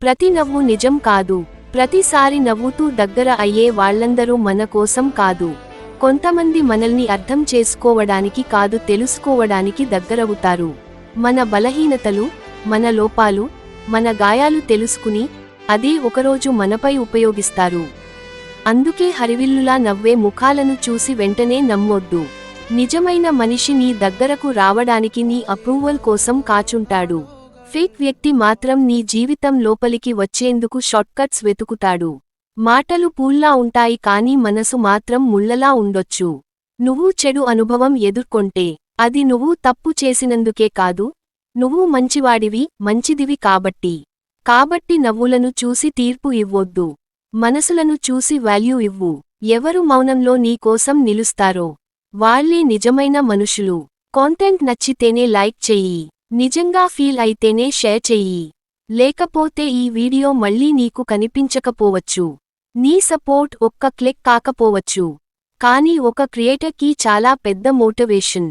ప్రతి నవ్వు నిజం కాదు. ప్రతిసారి నవ్వుతూ దగ్గర అయ్యే వాళ్ళందరూ మన కోసం కాదు. కొంతమంది మనల్ని అర్థం చేసుకోవడానికి కాదు, తెలుసుకోవడానికి దగ్గరవుతారు. మన బలహీనతలు, మన లోపాలు, మన గాయాలు తెలుసుకుని అదే ఒకరోజు మనపై ఉపయోగిస్తారు. అందుకే హరివిల్లులా నవ్వే ముఖాలను చూసి వెంటనే నమ్మొద్దు. నిజమైన మనిషి నీ దగ్గరకు రావడానికి నీ అప్రూవల్ కోసం కాచుంటాడు. ఫేక్ వ్యక్తి మాత్రం నీ జీవితం లోపలికి వచ్చేందుకు షార్ట్కట్స్ వెతుకుతాడు. మాటలు పూల్లా ఉంటాయి కానీ మనసు మాత్రం ముళ్ళలా ఉండొచ్చు. నువ్వు చెడు అనుభవం ఎదుర్కొంటే అది నువ్వు తప్పు చేసినందుకే కాదు, నువ్వు మంచివాడివి, మంచిదివి కాబట్టి నవ్వులను చూసి తీర్పు ఇవ్వొద్దు. మనసులను చూసి వాల్యూ ఇవ్వు. ఎవరు మౌనంలో నీ కోసం నిలుస్తారో వాళ్ళే నిజమైన మనుషులు. కాంటెంట్ నచ్చితేనే లైక్ చెయ్యి. నిజంగా ఫీల్ అయితేనే షేర్ చెయ్యి. లేకపోతే ఈ వీడియో మళ్ళీ నీకు కనిపించకపోవచ్చు. నీ సపోర్ట్ ఒక్క క్లిక్ కాకపోవచ్చు, కానీ ఒక క్రియేటర్కి చాలా పెద్ద మోటివేషన్.